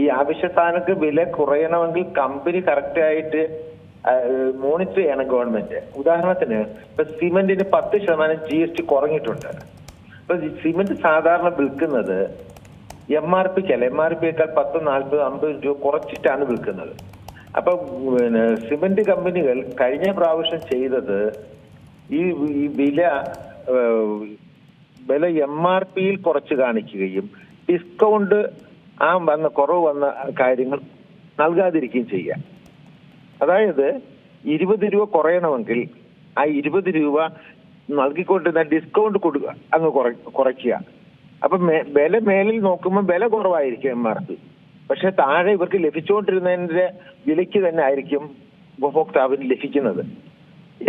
ഈ ആവശ്യ സാധനങ്ങൾക്ക് വില കുറയണമെങ്കിൽ കമ്പനി കറക്റ്റ് ആയിട്ട് മോണിറ്റർ ചെയ്യണം ഗവൺമെന്റ്. ഉദാഹരണത്തിന് ഇപ്പൊ സിമെന്റിന് 10% GST കുറഞ്ഞിട്ടുണ്ട്. ഇപ്പൊ സിമെന്റ് സാധാരണ വിൽക്കുന്നത് MRP അല്ല, MRPയേക്കാൾ 10, 40, 50 രൂപ കുറച്ചിട്ടാണ് വിൽക്കുന്നത്. അപ്പൊ സിമെന്റ് കമ്പനികൾ കഴിഞ്ഞ പ്രാവശ്യം ചെയ്തത് ഈ വില MRPയിൽ കുറച്ച് കാണിക്കുകയും ഡിസ്കൗണ്ട് കുറവ് വന്ന കാര്യങ്ങൾ നൽകാതിരിക്കുകയും ചെയ്യാം. അതായത് 20 രൂപ കുറയണമെങ്കിൽ ആ 20 രൂപ നൽകിക്കൊണ്ടിരുന്ന ഡിസ്കൗണ്ട് കൊടുക്കുക, അങ്ങ് കുറയ്ക്കുക. അപ്പൊ വില മേലിൽ നോക്കുമ്പോൾ വില കുറവായിരിക്കും MRP, പക്ഷെ താഴെ ഇവർക്ക് ലഭിച്ചുകൊണ്ടിരുന്നതിന്റെ വിലയ്ക്ക് തന്നെ ആയിരിക്കും ഉപഭോക്താവിന് ലഭിക്കുന്നത്.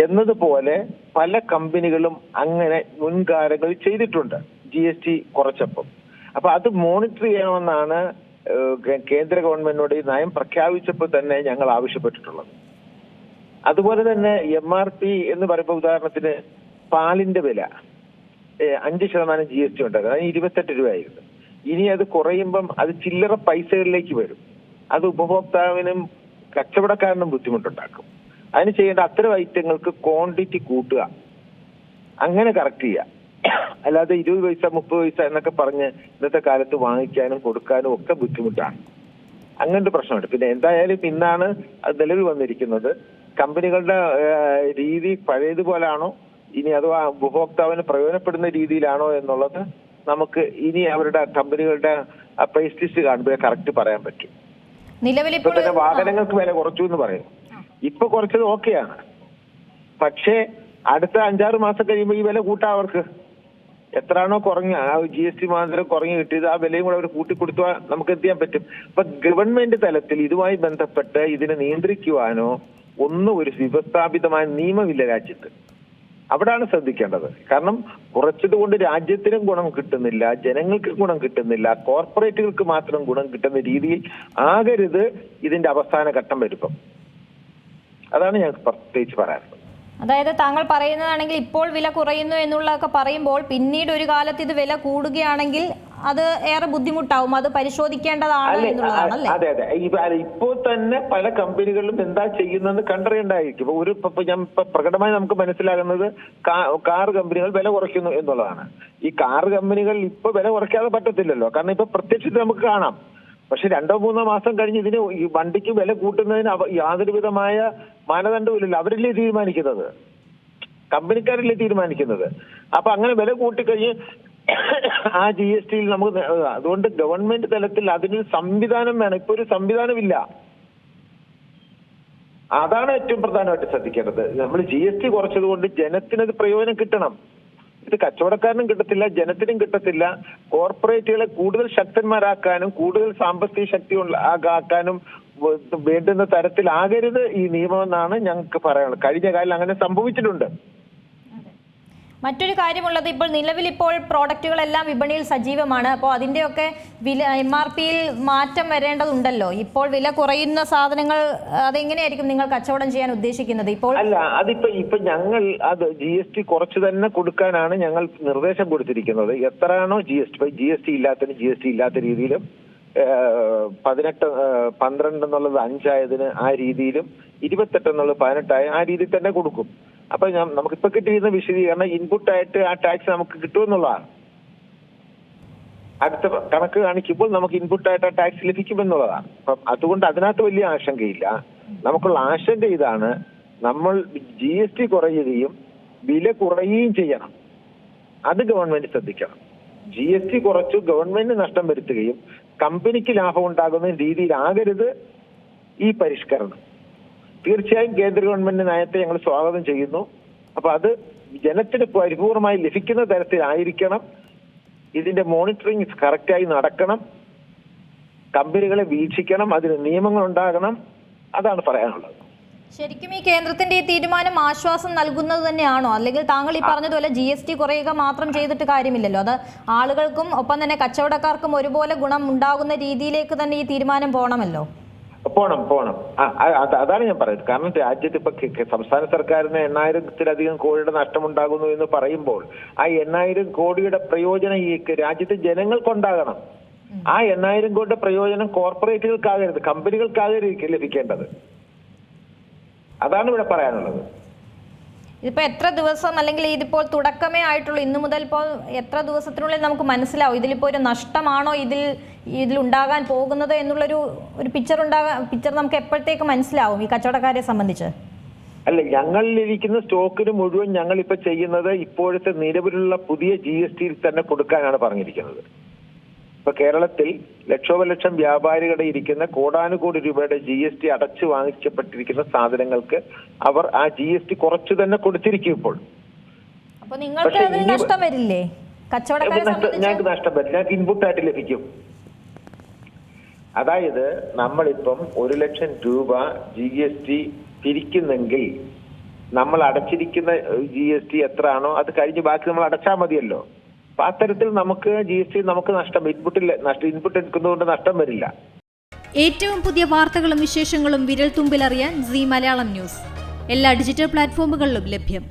എന്നതുപോലെ പല കമ്പനികളും അങ്ങനെ മുൻകാലങ്ങളിൽ ചെയ്തിട്ടുണ്ട് GST കുറച്ചപ്പം. അപ്പൊ അത് മോണിറ്റർ ചെയ്യണമെന്നാണ് കേന്ദ്ര ഗവൺമെന്റിനോട് ഈ നയം പ്രഖ്യാപിച്ചപ്പോൾ തന്നെ ഞങ്ങൾ ആവശ്യപ്പെട്ടിട്ടുള്ളത്. അതുപോലെ തന്നെ MRP എന്ന് പറയുമ്പോൾ ഉദാഹരണത്തിന് പാലിന്റെ വില 5% GST ഉണ്ടാകും. അതിന് 28 രൂപയായിരുന്നു. ഇനി അത് കുറയുമ്പം അത് ചില്ലറ പൈസകളിലേക്ക് വരും. അത് ഉപഭോക്താവിനും കച്ചവടക്കാരനും ബുദ്ധിമുട്ടുണ്ടാക്കും. അതിന് ചെയ്യേണ്ട അത്തരം ഐറ്റങ്ങൾക്ക് ക്വാണ്ടിറ്റി കൂട്ടുക, അങ്ങനെ കറക്റ്റ് ചെയ്യുക. അല്ലാതെ 20 പൈസ 30 പൈസ എന്നൊക്കെ പറഞ്ഞ് ഇന്നത്തെ കാലത്ത് വാങ്ങിക്കാനും കൊടുക്കാനും ഒക്കെ ബുദ്ധിമുട്ടാണ്. അങ്ങനത്തെ പ്രശ്നമുണ്ട്. പിന്നെ എന്തായാലും ഇന്നാണ് അത് നിലവിൽ വന്നിരിക്കുന്നത്. കമ്പനികളുടെ രീതി പഴയതുപോലാണോ ഇനി അഥവാ ഉപഭോക്താവിന് പ്രയോജനപ്പെടുന്ന രീതിയിലാണോ എന്നുള്ളത് നമുക്ക് ഇനി അവരുടെ കമ്പനികളുടെ പ്രൈസ് ലിസ്റ്റ് കാണുമ്പോൾ കറക്റ്റ് പറയാൻ പറ്റും. ഇപ്പൊ തന്നെ വാഹനങ്ങൾക്ക് വില കുറച്ചു എന്ന് പറയും. ഇപ്പൊ കുറച്ചത് ഓക്കെയാണ്, പക്ഷേ അടുത്ത 5-6 മാസം കഴിയുമ്പോൾ ഈ വില കൂട്ടാം. അവർക്ക് എത്രയാണോ കുറഞ്ഞ ആ GST മാത്രം കുറഞ്ഞു കിട്ടിയത് ആ വിലയും കൂടെ അവർ കൂട്ടിക്കൊടുത്താൽ നമുക്ക് എന്ത് ചെയ്യാൻ പറ്റും? അപ്പൊ ഗവൺമെന്റ് തലത്തിൽ ഇതുമായി ബന്ധപ്പെട്ട് ഇതിനെ നിയന്ത്രിക്കുവാനോ ഒന്നും ഒരു വ്യവസ്ഥാപിതമായ നിയമമില്ല രാജ്യത്ത്. അവിടാണ് ശ്രദ്ധിക്കേണ്ടത്. കാരണം കുറച്ചത് കൊണ്ട് രാജ്യത്തിനും ഗുണം കിട്ടുന്നില്ല, ജനങ്ങൾക്ക് ഗുണം കിട്ടുന്നില്ല, കോർപ്പറേറ്റുകൾക്ക് മാത്രം ഗുണം കിട്ടുന്ന രീതിയിൽ ആകരുത് ഇതിന്റെ അവസാന ഘട്ടം വരുമ്പം. അതാണ് ഞങ്ങൾക്ക് പ്രത്യേകിച്ച് പറയാനുള്ളത്. അതായത് താങ്കൾ പറയുന്നതാണെങ്കിൽ ഇപ്പോൾ വില കുറയുന്നു എന്നുള്ളതൊക്കെ പറയുമ്പോൾ പിന്നീട് ഒരു കാലത്ത് ഇത് വില കൂടുകയാണെങ്കിൽ അത് ഏറെ ബുദ്ധിമുട്ടാവും, അത് പരിശോധിക്കേണ്ടതാണ് എന്നുള്ളതാണല്ലേ? അതെ അതെ. ഇപ്പോൾ തന്നെ പല കമ്പനികളിലും എന്താ ചെയ്യുന്നതെന്ന് കണ്ടറിയണ്ടായിരിക്കും. പ്രകടമായി നമുക്ക് മനസ്സിലാകുന്നത് കാർ കമ്പനികൾ വില കുറയ്ക്കുന്നു എന്നുള്ളതാണ്. ഈ കാർ കമ്പനികൾ ഇപ്പൊ വില കുറയ്ക്കാതെ പറ്റത്തില്ലല്ലോ, കാരണം ഇപ്പൊ പ്രത്യക്ഷത്തിൽ നമുക്ക് കാണാം. പക്ഷെ 2-3 മാസം കഴിഞ്ഞ് ഇതിന് ഈ വണ്ടിക്ക് വില കൂട്ടുന്നതിന് യാതൊരു വിധമായ മാനദണ്ഡമില്ലല്ലോ. അവരല്ലേ തീരുമാനിക്കുന്നത്, കമ്പനിക്കാരല്ലേ തീരുമാനിക്കുന്നത്. അപ്പൊ അങ്ങനെ വില കൂട്ടിക്കഴിഞ്ഞ് ആ GSTയിൽ നമുക്ക് അതുകൊണ്ട് ഗവൺമെന്റ് തലത്തിൽ അതിനൊരു സംവിധാനം വേണം. ഇപ്പൊ ഒരു സംവിധാനമില്ല. അതാണ് ഏറ്റവും പ്രധാനമായിട്ട് ശ്രദ്ധിക്കേണ്ടത്. നമ്മൾ GST കുറച്ചത് കൊണ്ട് ജനത്തിനത് പ്രയോജനം കിട്ടണം. ഇത് കച്ചവടക്കാരനും കിട്ടത്തില്ല, ജനത്തിനും കിട്ടത്തില്ല. കോർപ്പറേറ്റുകളെ കൂടുതൽ ശക്തന്മാരാക്കാനും കൂടുതൽ സാമ്പത്തിക ശക്തി ആക്കാനും വേണ്ടുന്ന തരത്തിലാകരുത് ഈ നിയമമെന്നാണ് ഞങ്ങൾക്ക് പറയാനുള്ളത്. കഴിഞ്ഞ കാലം അങ്ങനെ സംഭവിച്ചിട്ടുണ്ട്. മറ്റൊരു കാര്യമുള്ളത്, ഇപ്പോൾ നിലവിൽ പ്രോഡക്റ്റുകളെല്ലാം വിപണിയിൽ സജീവമാണ്. അപ്പോൾ അതിൻ്റെയൊക്കെ വില MRPയിൽ മാറ്റം വരേണ്ടതുണ്ടല്ലോ. ഇപ്പോൾ വില കുറയുന്ന സാധനങ്ങൾ അതെങ്ങനെയായിരിക്കും നിങ്ങൾ കച്ചവടം ചെയ്യാൻ ഉദ്ദേശിക്കുന്നത്? ഇപ്പോൾ അല്ല, അതിപ്പോ ഞങ്ങൾ അത് GST കുറച്ച് തന്നെ കൊടുക്കാനാണ് ഞങ്ങൾ നിർദ്ദേശം കൊടുത്തിരിക്കുന്നത്. എത്രയാണോ GST ഇല്ലാത്തതിന് GST ഇല്ലാത്ത രീതിയിലും 12 എന്നുള്ളത് 5 ആയതിന് ആ രീതിയിലും 28 എന്നുള്ളത് 18 ആയ ആ രീതിയിൽ തന്നെ കൊടുക്കും. അപ്പൊ നമുക്കിപ്പോ കിട്ടിയിരുന്ന വിശദീകരണം ഇൻപുട്ടായിട്ട് ആ ടാക്സ് നമുക്ക് കിട്ടുമെന്നുള്ളതാണ്. അടുത്ത കണക്ക് കാണിക്കുമ്പോൾ നമുക്ക് ഇൻപുട്ടായിട്ട് ആ ടാക്സ് ലഭിക്കുമെന്നുള്ളതാണ്. അപ്പം അതുകൊണ്ട് അതിനകത്ത് വലിയ ആശങ്കയില്ല. നമുക്കുള്ള ആശങ്ക ഇതാണ്, നമ്മൾ GST കുറയുകയും വില കുറയുകയും ചെയ്യണം. അത് ഗവൺമെന്റ് ശ്രദ്ധിക്കണം. GST കുറച്ചു ഗവൺമെന്റ് നഷ്ടം വരുത്തുകയും കമ്പനിക്ക് ലാഭം ഉണ്ടാകുന്ന രീതിയിലാകരുത് ഈ പരിഷ്കരണം. തീർച്ചയായും കേന്ദ്ര ഗവൺമെന്റ് നയത്തെ ഞങ്ങൾ സ്വാഗതം ചെയ്യുന്നു. അപ്പൊ അത് ജനത്തിന് പരിപൂർണമായി ലഭിക്കുന്ന തരത്തിലായിരിക്കണം. ഇതിന്റെ മോണിറ്ററിംഗ് കറക്റ്റായി നടക്കണം. കമ്പനികളെ വീക്ഷിക്കണം, അതിന് നിയമങ്ങൾ ഉണ്ടാകണം. അതാണ് പറയാനുള്ളത്. ശരിക്കും ഈ കേന്ദ്രത്തിന്റെ ഈ തീരുമാനം ആശ്വാസം നൽകുന്നത് തന്നെയാണോ? അല്ലെങ്കിൽ താങ്കൾ ഈ പറഞ്ഞതുപോലെ GST കുറയുക മാത്രം ചെയ്തിട്ട് കാര്യമില്ലല്ലോ, അത് ആളുകൾക്കും ഒപ്പം തന്നെ കച്ചവടക്കാർക്കും ഒരുപോലെ ഗുണം ഉണ്ടാകുന്ന രീതിയിലേക്ക് തന്നെ ഈ തീരുമാനം പോകണമല്ലോ. പോണം. അതാണ് ഞാൻ പറയുന്നത്. കാരണം രാജ്യത്ത് ഇപ്പൊ സംസ്ഥാന സർക്കാരിന് 8000-ത്തിലധികം കോടിയുടെ നഷ്ടമുണ്ടാകുന്നു എന്ന് പറയുമ്പോൾ ആ 8000 കോടിയുടെ പ്രയോജനം ഈ രാജ്യത്തെ ജനങ്ങൾക്കുണ്ടാകണം. ആ 8,000 കോടിയുടെ പ്രയോജനം കോർപ്പറേറ്റുകൾക്കാകരുത്, കമ്പനികൾക്കാകരുത് ലഭിക്കേണ്ടത്. അതാണ് ഇവിടെ പറയാനുള്ളത്. ഇതിപ്പോ എത്ര ദിവസം, അല്ലെങ്കിൽ ഇതിപ്പോൾ തുടക്കമേ ആയിട്ടുള്ളൂ, ഇന്നു മുതൽ ഇപ്പോൾ എത്ര ദിവസത്തിനുള്ളിൽ നമുക്ക് മനസ്സിലാവും ഇതിലിപ്പോ ഒരു നഷ്ടമാണോ ഇതിൽ ഉണ്ടാകാൻ പോകുന്നത് എന്നുള്ളൊരു പിക്ചർ നമുക്ക് എപ്പോഴത്തേക്ക് മനസ്സിലാവും ഈ കച്ചവടക്കാരെ സംബന്ധിച്ച്? അല്ല, ഞങ്ങളിലിരിക്കുന്ന സ്റ്റോക്കിന് മുഴുവൻ ഞങ്ങൾ ഇപ്പൊ ചെയ്യുന്നത് ഇപ്പോഴത്തെ നിലവിലുള്ള പുതിയ GST തന്നെ കൊടുക്കാനാണ് പറഞ്ഞിരിക്കുന്നത്. ഇപ്പൊ കേരളത്തിൽ ലക്ഷോപലക്ഷം വ്യാപാരികളുടെ ഇരിക്കുന്ന കോടാനുകോടി രൂപയുടെ GST അടച്ചു വാങ്ങിക്കപ്പെട്ടിരിക്കുന്ന സാധനങ്ങൾക്ക് അവർ ആ GST കുറച്ചു തന്നെ കൊടുത്തിരിക്കും ഇപ്പോൾ. അപ്പൊ നിങ്ങൾക്ക് അതിന് നഷ്ടം വരില്ലേ? ഞങ്ങൾക്ക് നഷ്ടം വരില്ല, ഞങ്ങൾക്ക് ഇൻപുട്ടായിട്ട് ലഭിക്കും. അതായത് നമ്മളിപ്പം 1 ലക്ഷം രൂപ GST പിരിക്കുന്നെങ്കിൽ നമ്മൾ അടച്ചിരിക്കുന്ന GST എത്രയാണോ അത് കഴിഞ്ഞ് ബാക്കി നമ്മൾ അടച്ചാൽ മതിയല്ലോ. അപ്പൊ അത്തരത്തിൽ നമുക്ക് GST നമുക്ക് ഇൻപുട്ട് എടുക്കുന്നതുകൊണ്ട് നഷ്ടം വരില്ല. ഏറ്റവും പുതിയ വാർത്തകളും വിശേഷങ്ങളും വിരൽ തുമ്പിലറിയാൻ സീ മലയാളം ന്യൂസ് എല്ലാ ഡിജിറ്റൽ പ്ലാറ്റ്ഫോമുകളിലും ലഭ്യം.